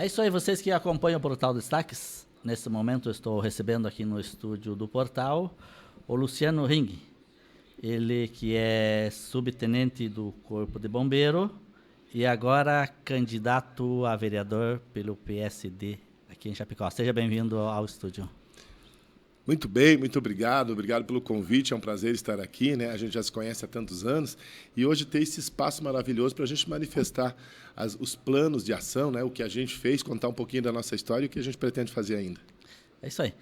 É isso aí, vocês que acompanham o Portal Destaques. Nesse momento eu estou recebendo aqui no estúdio do Portal o Luciano Ring. Ele que é subtenente do Corpo de Bombeiro e agora candidato a vereador pelo PSD aqui em Chapecó. Seja bem-vindo ao estúdio. Muito bem, muito obrigado. Obrigado pelo convite. É um prazer estar aqui, né? A gente já se conhece há tantos anos e hoje ter esse espaço maravilhoso para a gente manifestar os planos de ação, né? O que a gente fez, contar um pouquinho da nossa história e o que a gente pretende fazer ainda. É isso aí.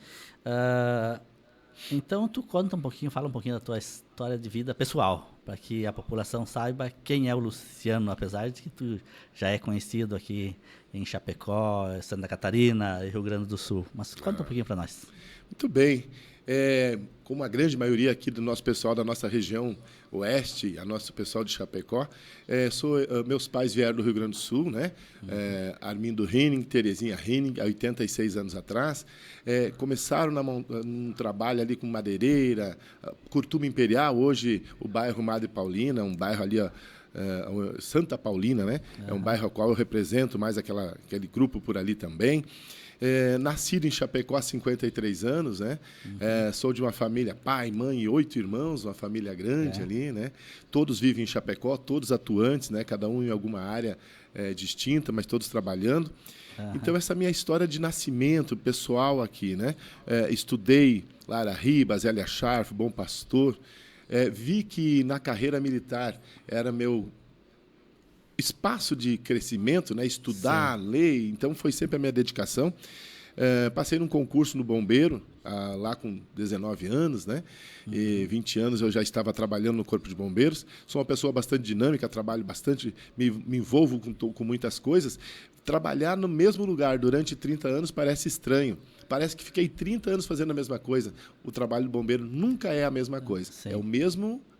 Então, tu conta um pouquinho, fala um pouquinho da tua história de vida pessoal, para que a população saiba quem é o Luciano, apesar de que tu já é conhecido aqui em Chapecó, Santa Catarina e Rio Grande do Sul. Mas conta um pouquinho para nós. Muito bem. Como a grande maioria aqui do nosso pessoal da nossa região oeste, a nosso pessoal de Chapecó, meus pais vieram do Rio Grande do Sul, né? Armindo Henning, Terezinha Henning, há 86 anos atrás. Começaram num trabalho ali com madeireira, Curtume Imperial, hoje o bairro Madre Paulina, um bairro ali, Santa Paulina, né? É um bairro ao qual eu represento mais aquele grupo por ali também. Nascido em Chapecó há 53 anos, né? Sou de uma família, pai, mãe e 8 irmãos, uma família grande ali, né? Todos vivem em Chapecó, todos atuantes, né? Cada um em alguma área distinta, mas todos trabalhando. Então, essa minha história de nascimento pessoal aqui, né? Estudei Lara Ribas, Elia Scharf, Bom Pastor. Vi que na carreira militar era meu espaço de crescimento, né? Estudar, ler, então foi sempre a minha dedicação. Passei num concurso no Bombeiro, lá com 19 anos, né? E 20 anos eu já estava trabalhando no Corpo de Bombeiros. Sou uma pessoa bastante dinâmica, trabalho bastante, me envolvo com muitas coisas. Trabalhar no mesmo lugar durante 30 anos parece estranho. Parece que fiquei 30 anos fazendo a mesma coisa. O trabalho do bombeiro nunca é a mesma coisa. Sim. É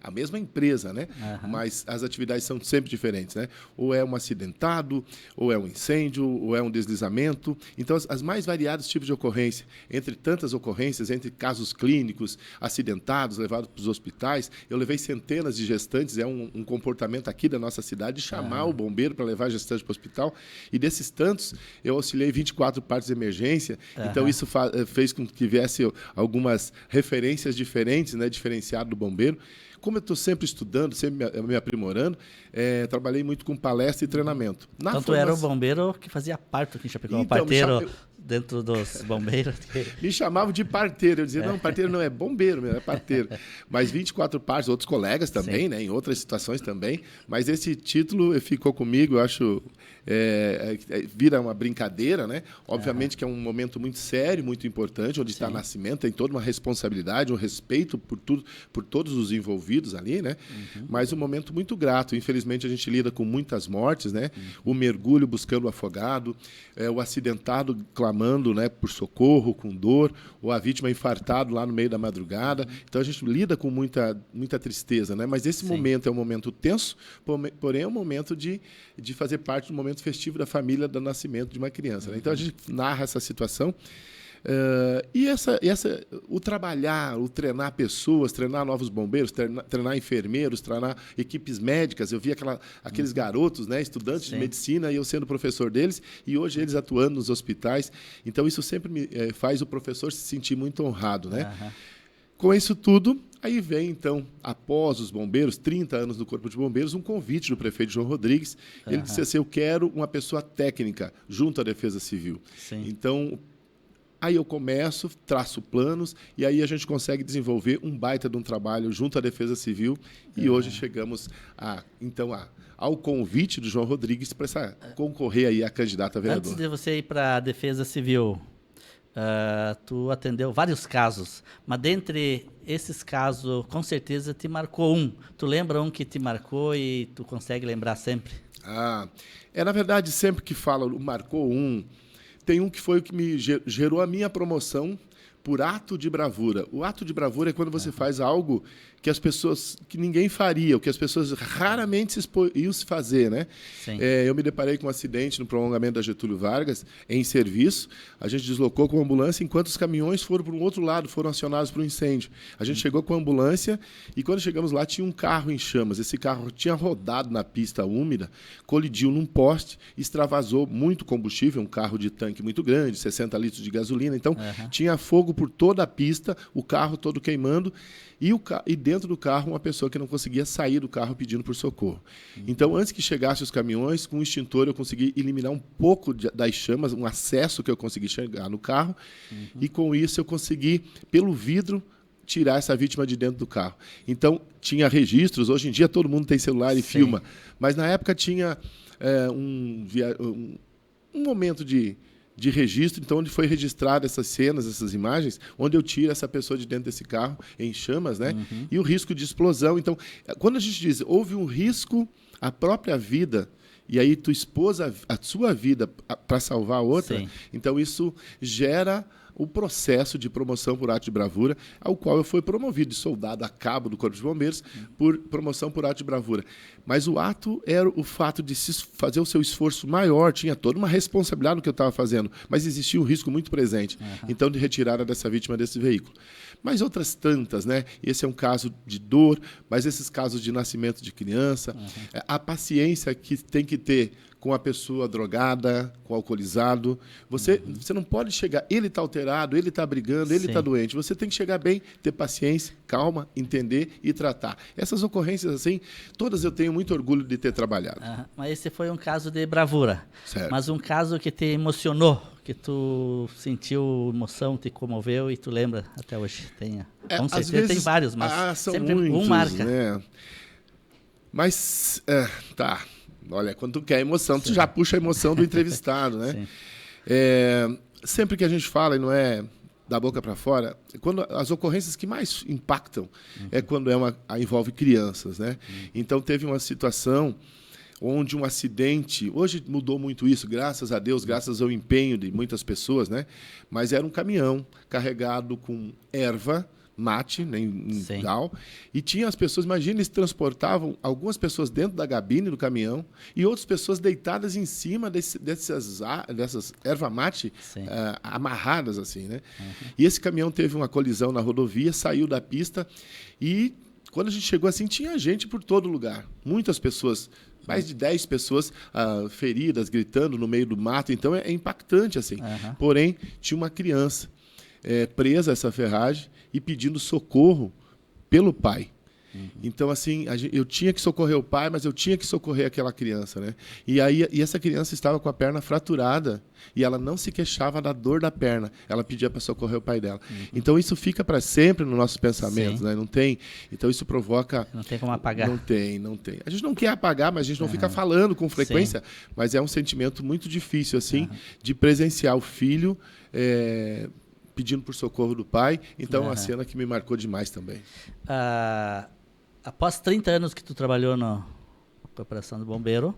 a mesma empresa, né? Mas as atividades são sempre diferentes, né? Ou é um acidentado, ou é um incêndio, ou é um deslizamento. Então, as mais variados tipos de ocorrência, entre tantas ocorrências, entre casos clínicos, acidentados, levados para os hospitais, eu levei centenas de gestantes, é um comportamento aqui da nossa cidade, de chamar o bombeiro para levar gestante para o hospital, e desses tantos, eu auxiliei 24 partes de emergência, então isso fez com que viesse algumas referências diferentes, né, diferenciado do bombeiro. Como eu estou sempre estudando, sempre me aprimorando, trabalhei muito com palestra e treinamento. Então, tu era o bombeiro que fazia parto aqui em Chapecó, então, parteiro dentro dos bombeiros. Me chamavam de parteiro. Eu dizia, não, parteiro não é bombeiro, é parteiro. Mas 24 partes, outros colegas também, né, em outras situações também. Mas esse título ficou comigo, eu acho, vira uma brincadeira, né? Obviamente que é um momento muito sério, muito importante, onde está o nascimento, tem toda uma responsabilidade, um respeito por todos os envolvidos ali, né? Mas um momento muito grato. Infelizmente, a gente lida com muitas mortes, né? O mergulho buscando o afogado, o acidentado clamando, né, por socorro, com dor, ou a vítima infartado lá no meio da madrugada. Então, a gente lida com muita tristeza, né? Mas esse momento é um momento tenso, porém é um momento de fazer parte do momento festivo da família, do nascimento de uma criança, né? Então, a gente narra essa situação. O trabalhar, o treinar pessoas, treinar novos bombeiros, treinar enfermeiros, treinar equipes médicas. Eu vi aqueles garotos, né, estudantes de medicina, e eu sendo professor deles, e hoje eles atuando nos hospitais. Então, isso sempre faz o professor se sentir muito honrado, né? Com isso tudo, aí vem, então, após os bombeiros, 30 anos no Corpo de Bombeiros, um convite do prefeito João Rodrigues. Ele disse assim, eu quero uma pessoa técnica junto à Defesa Civil. Então, aí eu começo, traço planos, e aí a gente consegue desenvolver um baita de um trabalho junto à Defesa Civil, e hoje chegamos ao convite do João Rodrigues para concorrer aí a candidato a vereador. Antes de você ir para a Defesa Civil, tu atendeu vários casos, mas dentre esses casos, com certeza te marcou um. Tu lembra um que te marcou e tu consegue lembrar sempre? Na verdade, sempre que fala marcou um, tem um que foi o que me gerou a minha promoção por ato de bravura. O ato de bravura é quando você faz algo que as pessoas, que ninguém faria, o que as pessoas raramente iam se fazer, né? Eu me deparei com um acidente no prolongamento da Getúlio Vargas, em serviço. A gente deslocou com a ambulância, enquanto os caminhões foram para um outro lado, foram acionados para um incêndio. A gente chegou com a ambulância e, quando chegamos lá, tinha um carro em chamas. Esse carro tinha rodado na pista úmida, colidiu num poste, extravasou muito combustível, um carro de tanque muito grande, 60 litros de gasolina. Então, tinha fogo por toda a pista, o carro todo queimando, e dentro do carro uma pessoa que não conseguia sair do carro pedindo por socorro. Então, antes que chegassem os caminhões, com o extintor eu consegui eliminar um pouco das chamas, um acesso que eu consegui chegar no carro, e com isso eu consegui, pelo vidro, tirar essa vítima de dentro do carro. Então, tinha registros. Hoje em dia todo mundo tem celular e filma, mas na época tinha um momento de registro, então, onde foi registrada essas cenas, essas imagens, onde eu tiro essa pessoa de dentro desse carro em chamas, né? E o risco de explosão. Então, quando a gente diz houve um risco à própria vida, e aí tu expôs a sua vida para salvar a outra, então isso gera o processo de promoção por ato de bravura, ao qual eu fui promovido de soldado a cabo do Corpo de Bombeiros por promoção por ato de bravura. Mas o ato era o fato de se fazer o seu esforço maior, tinha toda uma responsabilidade no que eu estava fazendo, mas existia um risco muito presente, então, de retirada dessa vítima desse veículo. Mas outras tantas, né? Esse é um caso de dor, mas esses casos de nascimento de criança, a paciência que tem que ter com a pessoa drogada, com o alcoolizado. Você não pode chegar, ele está alterado, ele está brigando, ele está doente. Você tem que chegar bem, ter paciência, calma, entender e tratar. Essas ocorrências, assim, todas eu tenho muito orgulho de ter trabalhado. Mas esse foi um caso de bravura. Certo. Mas um caso que te emocionou, que tu sentiu emoção, te comoveu e tu lembra até hoje. Com certeza vezes, tem vários, mas são sempre muitos, um marca. Né? Mas, tá... Olha, quando tu quer emoção, tu já puxa a emoção do entrevistado, né? Sempre que a gente fala, e não é da boca para fora, quando as ocorrências que mais impactam é quando envolve crianças, né? Então, teve uma situação onde um acidente... Hoje mudou muito isso, graças a Deus, graças ao empenho de muitas pessoas, né? Mas era um caminhão carregado com erva mate, né, em gal, e tinha as pessoas, imagina, eles transportavam algumas pessoas dentro da cabine do caminhão e outras pessoas deitadas em cima dessas erva mate amarradas assim, né? E esse caminhão teve uma colisão na rodovia, saiu da pista e quando a gente chegou assim, tinha gente por todo lugar, muitas pessoas, mais de 10 pessoas feridas, gritando no meio do mato, então é impactante assim. Porém, tinha uma criança presa a essa ferragem e pedindo socorro pelo pai. Então, assim, eu tinha que socorrer o pai, mas eu tinha que socorrer aquela criança, né? E essa criança estava com a perna fraturada e ela não se queixava da dor da perna. Ela pedia para socorrer o pai dela. Então, isso fica para sempre no nosso pensamento, né? Não tem. Então, isso provoca... Não tem como apagar. Não tem. A gente não quer apagar, mas a gente não fica falando com frequência. Mas é um sentimento muito difícil, assim, de presenciar o filho... pedindo por socorro do pai. Então, é uma cena que me marcou demais também. Após 30 anos que tu trabalhou na Corporação do Bombeiro,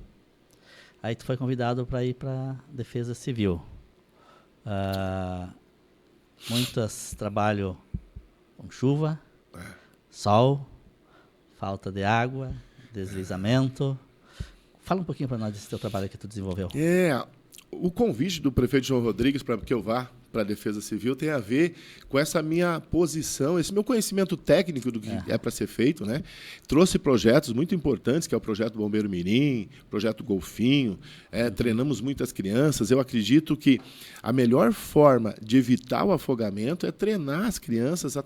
aí tu foi convidado para ir para a Defesa Civil. Muitos trabalham com chuva, sol, falta de água, deslizamento. Fala um pouquinho para nós desse teu trabalho que tu desenvolveu. O convite do prefeito João Rodrigues para que eu vá para a Defesa Civil tem a ver com essa minha posição, esse meu conhecimento técnico do que é para ser feito, né? Trouxe projetos muito importantes, que é o projeto Bombeiro Mirim, projeto Golfinho, treinamos muitas crianças. Eu acredito que a melhor forma de evitar o afogamento é treinar as crianças a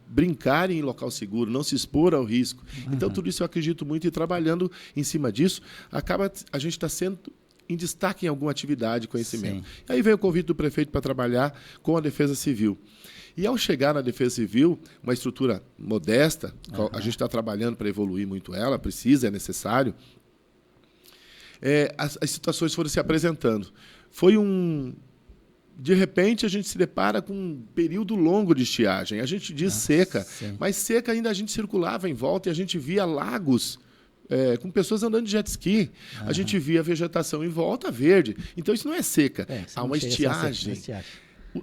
brincarem em local seguro, não se expor ao risco. Então, tudo isso eu acredito muito e trabalhando em cima disso, a gente está sendo em destaque em alguma atividade, conhecimento. E aí veio o convite do prefeito para trabalhar com a Defesa Civil. E ao chegar na Defesa Civil, uma estrutura modesta, a gente está trabalhando para evoluir muito ela, é necessário, as situações foram se apresentando. De repente, a gente se depara com um período longo de estiagem. A gente diz seca, mas seca ainda a gente circulava em volta e a gente via lagos com pessoas andando de jet ski. A gente via a vegetação em volta verde. Então, isso não é seca. Há uma estiagem.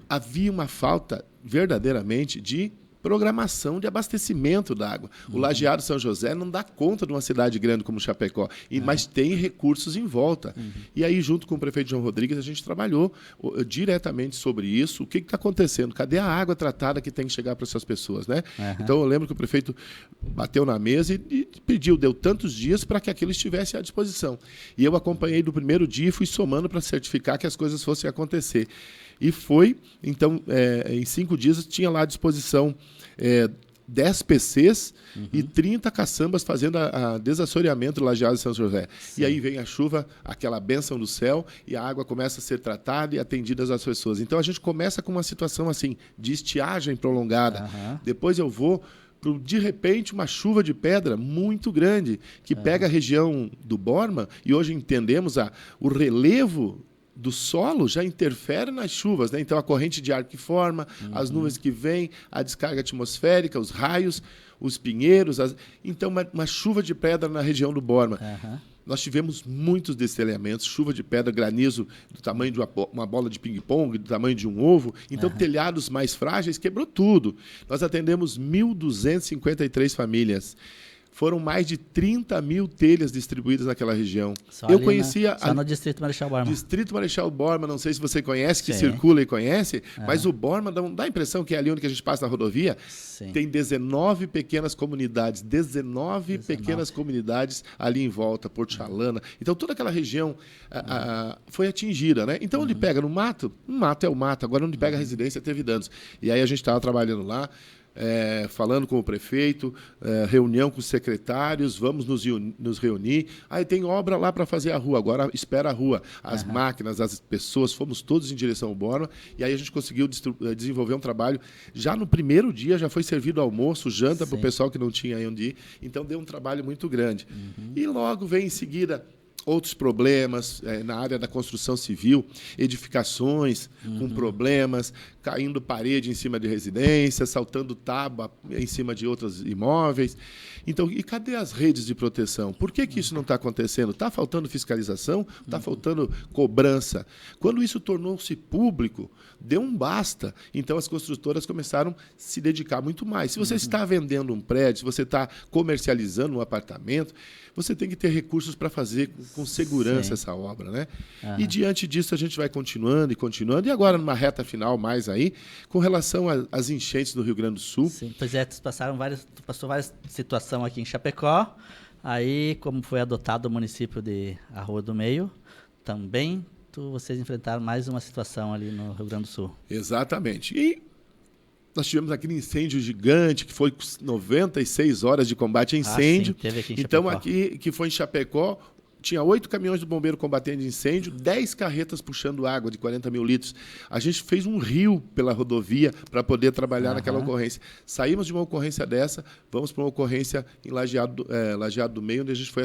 havia uma falta verdadeiramente de programação de abastecimento da água. O Lajeado São José não dá conta de uma cidade grande como Chapecó, mas tem recursos em volta. E aí, junto com o prefeito João Rodrigues, a gente trabalhou diretamente sobre isso. O que está acontecendo? Cadê a água tratada que tem que chegar para essas pessoas, né? Então, eu lembro que o prefeito bateu na mesa e pediu, deu tantos dias para que aquilo estivesse à disposição. E eu acompanhei do primeiro dia e fui somando para certificar que as coisas fossem acontecer. E foi, então, em 5 dias, tinha lá à disposição 10 PCs e 30 caçambas fazendo a desassoreamento do Lajeado de São José. Sim. E aí vem a chuva, aquela bênção do céu, e a água começa a ser tratada e atendida às pessoas. Então, a gente começa com uma situação assim, de estiagem prolongada. Depois eu vou de repente, uma chuva de pedra muito grande, que pega a região do Borma, e hoje entendemos o relevo do solo já interfere nas chuvas, né? Então, a corrente de ar que forma, as nuvens que vêm, a descarga atmosférica, os raios, os pinheiros. Então, uma chuva de pedra na região do Borma. Nós tivemos muitos destelhamentos, chuva de pedra, granizo do tamanho de uma bola de ping-pong, do tamanho de um ovo. Então, telhados mais frágeis, quebrou tudo. Nós atendemos 1.253 famílias. Foram mais de 30 mil telhas distribuídas naquela região. Eu conhecia... Só no Distrito Marechal Borman. Distrito Marechal Borman, não sei se você conhece, que circula e conhece, mas o Borman dá a impressão que é ali onde a gente passa na rodovia. Sim. Tem 19 pequenas comunidades, 19 pequenas comunidades ali em volta, Porto Chalana. Então, toda aquela região foi atingida, né? Então, onde pega no mato é o mato. Agora, onde pega a residência, teve danos. E aí, a gente estava trabalhando lá, falando com o prefeito, reunião com os secretários, vamos nos reunir. Aí tem obra lá para fazer a rua, agora espera a rua. As máquinas, as pessoas, fomos todos em direção ao Borma, e aí a gente conseguiu desenvolver um trabalho. Já no primeiro dia já foi servido almoço, janta para o pessoal que não tinha aí onde ir. Então deu um trabalho muito grande. E logo vem em seguida outros problemas na área da construção civil, edificações com problemas, caindo parede em cima de residências, saltando tábua em cima de outros imóveis. Então, e cadê as redes de proteção? Por que isso não está acontecendo? Está faltando fiscalização? Está faltando cobrança? Quando isso tornou-se público, deu um basta. Então, as construtoras começaram a se dedicar muito mais. Se você está vendendo um prédio, se você está comercializando um apartamento, você tem que ter recursos para fazer com segurança essa obra, né? E diante disso a gente vai continuando e continuando. E agora, numa reta final mais aí, com relação às enchentes do Rio Grande do Sul. Sim, pois é, passou várias situações aqui em Chapecó. Aí, como foi adotado o município de Arroio do Meio, também vocês enfrentaram mais uma situação ali no Rio Grande do Sul. Exatamente. E nós tivemos aquele incêndio gigante, que foi 96 horas de combate a incêndio. Sim, teve aqui em então, Chapecó. aqui, que foi em Chapecó, tinha 8 caminhões do bombeiro combatendo incêndio, 10 carretas puxando água de 40 mil litros. A gente fez um rio pela rodovia para poder trabalhar naquela ocorrência. Saímos de uma ocorrência dessa, vamos para uma ocorrência em Lajeado do Meio, onde a gente foi,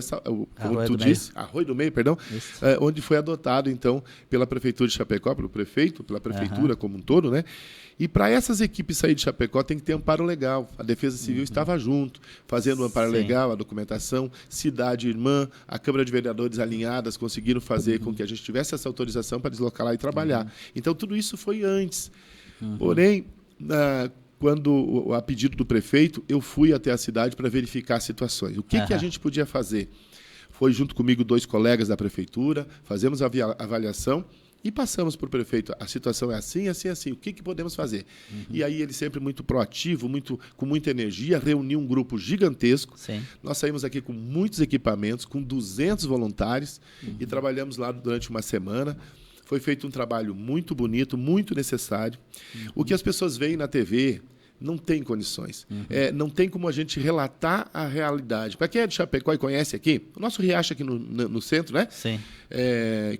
como tu disse, Arroio do Meio, perdão, onde foi adotado, então, pela Prefeitura de Chapecó, pelo prefeito, pela Prefeitura como um todo, né? E para essas equipes sair de Chapecó tem que ter amparo legal. A Defesa Civil estava junto, fazendo o amparo legal, a documentação, cidade irmã, a Câmara de Vereadores alinhadas conseguiram fazer com que a gente tivesse essa autorização para deslocar lá e trabalhar. Então, tudo isso foi antes. Porém, quando, a pedido do prefeito, eu fui até a cidade para verificar situações. O que a gente podia fazer? Foi junto comigo 2 colegas da prefeitura, fazemos a avaliação, e passamos para o prefeito, a situação é assim, assim, assim, o que podemos fazer? E aí ele sempre muito proativo, com muita energia, reuniu um grupo gigantesco. Sim. Nós saímos aqui com muitos equipamentos, com 200 voluntários, e trabalhamos lá durante uma semana. Foi feito um trabalho muito bonito, muito necessário. O que as pessoas veem na TV não tem condições. Não tem como a gente relatar a realidade. Para quem é de Chapecó e conhece aqui, o nosso riacho aqui no centro, né? Sim.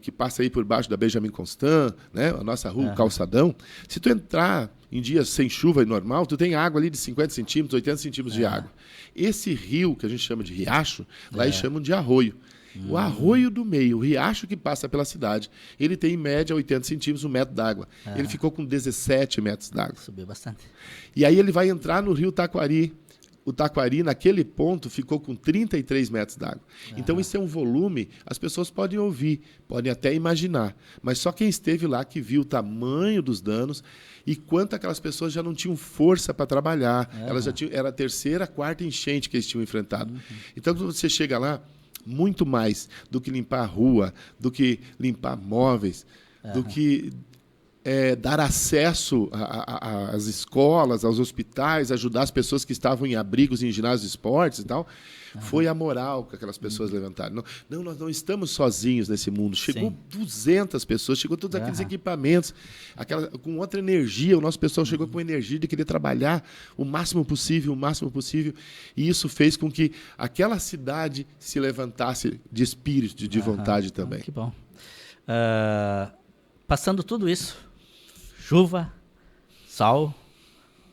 Que passa aí por baixo da Benjamin Constant, né? A nossa rua, o Calçadão. Se tu entrar em dias sem chuva e normal, tu tem água ali de 50 centímetros, 80 centímetros de água. Esse rio, que a gente chama de riacho, lá eles chamam de arroio. O Arroio do Meio, o riacho que passa pela cidade, ele tem em média 80 centímetros, 1 metro d'água. Ele ficou com 17 metros d'água. Subiu bastante. E aí ele vai entrar no rio Taquari, o Taquari, naquele ponto, ficou com 33 metros d'água. Então, isso é um volume, as pessoas podem ouvir, podem até imaginar, mas só quem esteve lá que viu o tamanho dos danos e quanto aquelas pessoas já não tinham força para trabalhar. Elas já tinham, era a terceira, quarta enchente que eles tinham enfrentado. Então, quando você chega lá, muito mais do que limpar a rua, do que limpar móveis, do que dar acesso às escolas, aos hospitais, ajudar as pessoas que estavam em abrigos, em ginásios de esportes e tal, foi a moral que aquelas pessoas levantaram. Não, nós não estamos sozinhos nesse mundo. Chegou 200 pessoas, chegou todos aqueles equipamentos, com outra energia. O nosso pessoal chegou com energia de querer trabalhar o máximo possível, e isso fez com que aquela cidade se levantasse de espírito, de vontade também. Que bom. Passando tudo isso, chuva, sol,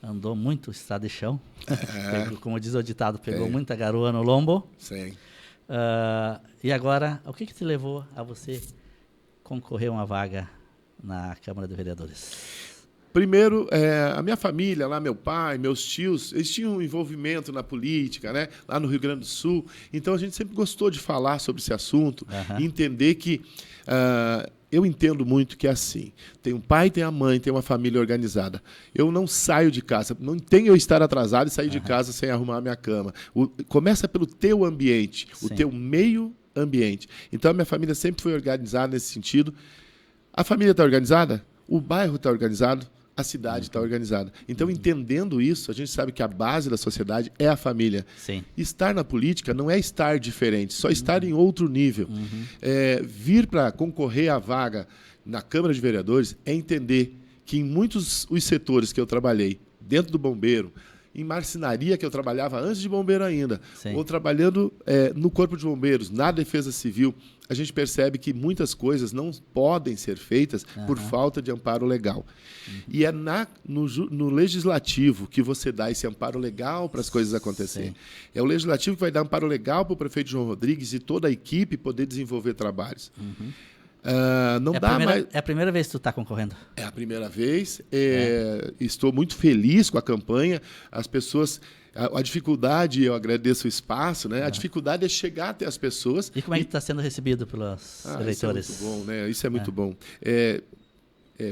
andou muito estrada de chão. Pegou, como diz o ditado, pegou muita garoa no lombo. Sim. E agora, o que te levou a você concorrer a uma vaga na Câmara de Vereadores? Primeiro, a minha família, lá meu pai, meus tios, eles tinham um envolvimento na política, né? Lá no Rio Grande do Sul. Então, a gente sempre gostou de falar sobre esse assunto e entender que... eu entendo muito que é assim. Tem um pai, tem a mãe, tem uma família organizada. Eu não saio de casa. Não tem eu estar atrasado e sair de casa sem arrumar a minha cama. Começa pelo teu ambiente, o teu meio ambiente. Então, a minha família sempre foi organizada nesse sentido. A família está organizada? O bairro está organizado? A cidade está organizada. Então, entendendo isso, a gente sabe que a base da sociedade é a família. Sim. Estar na política não é estar diferente, só estar em outro nível. Vir para concorrer à vaga na Câmara de Vereadores é entender que em muitos os setores que eu trabalhei, dentro do bombeiro, em marcenaria, que eu trabalhava antes de bombeiro ainda, ou trabalhando no Corpo de Bombeiros, na Defesa Civil, a gente percebe que muitas coisas não podem ser feitas por falta de amparo legal. E é no legislativo que você dá esse amparo legal para as coisas acontecerem. É o legislativo que vai dar amparo legal para o prefeito João Rodrigues e toda a equipe poder desenvolver trabalhos. É a primeira vez que tu está concorrendo? É a primeira vez. Estou muito feliz com a campanha. As pessoas... A dificuldade, eu agradeço o espaço, né? A dificuldade é chegar até as pessoas. E como é que está sendo recebido pelos eleitores? Isso é muito bom, né? Isso é muito bom.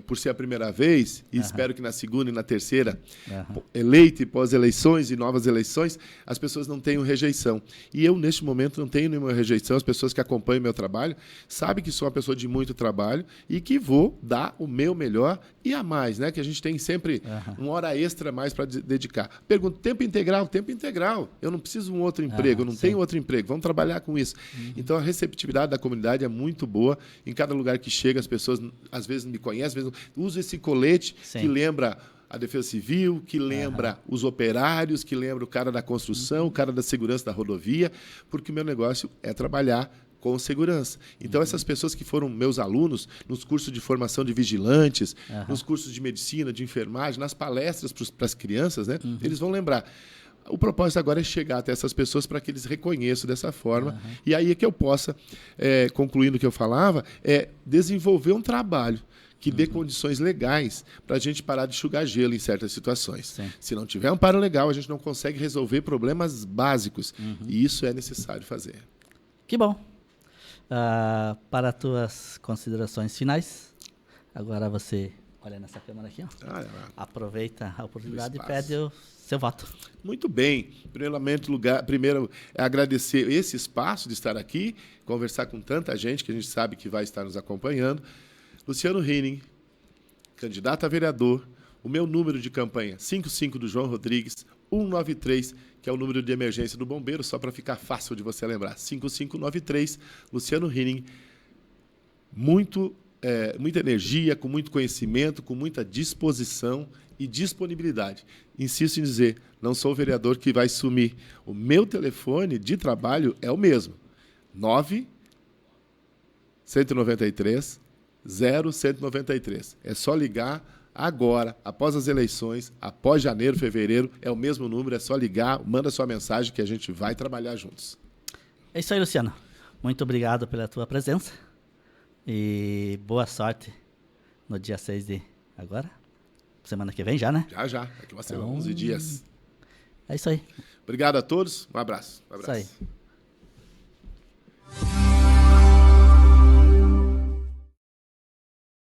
Por ser a primeira vez, e espero que na segunda e na terceira, eleito e pós-eleições e novas eleições, as pessoas não tenham rejeição. E eu, neste momento, não tenho nenhuma rejeição. As pessoas que acompanham meu trabalho sabem que sou uma pessoa de muito trabalho e que vou dar o meu melhor e a mais, né? Que a gente tem sempre uma hora extra a mais para dedicar. Pergunto, tempo integral? Tempo integral. Eu não preciso de um outro emprego, eu não tenho outro emprego. Vamos trabalhar com isso. Então, a receptividade da comunidade é muito boa. Em cada lugar que chega, as pessoas, às vezes, me conhecem, uso esse colete que lembra a Defesa Civil, que lembra os operários, que lembra o cara da construção, o cara da segurança da rodovia, porque o meu negócio é trabalhar com segurança. Então, essas pessoas que foram meus alunos nos cursos de formação de vigilantes, nos cursos de medicina, de enfermagem, nas palestras para as crianças, né, eles vão lembrar. O propósito agora é chegar até essas pessoas para que eles reconheçam dessa forma. E aí é que eu possa, concluindo o que eu falava, desenvolver um trabalho que dê condições legais para a gente parar de enxugar gelo em certas situações. Se não tiver amparo legal, a gente não consegue resolver problemas básicos. E isso é necessário fazer. Que bom. Para as tuas considerações finais, agora você olha nessa câmera aqui, ó. Aproveita a oportunidade e pede o seu voto. Muito bem. Primeiro, é agradecer esse espaço de estar aqui, conversar com tanta gente que a gente sabe que vai estar nos acompanhando. Luciano Henning, candidato a vereador, o meu número de campanha, 55 do João Rodrigues, 193, que é o número de emergência do bombeiro, só para ficar fácil de você lembrar. 5593, Luciano Henning, muita energia, com muito conhecimento, com muita disposição e disponibilidade. Insisto em dizer, não sou o vereador que vai sumir. O meu telefone de trabalho é o mesmo, 9-193 0193. É só ligar agora, após as eleições, após janeiro, fevereiro, é o mesmo número, é só ligar, manda sua mensagem que a gente vai trabalhar juntos. É isso aí, Luciano. Muito obrigado pela tua presença e boa sorte no dia 6 de agora, semana que vem já, né? Já, daqui uma semana, 11 dias. É isso aí. Obrigado a todos. Um abraço. Um abraço. Isso aí.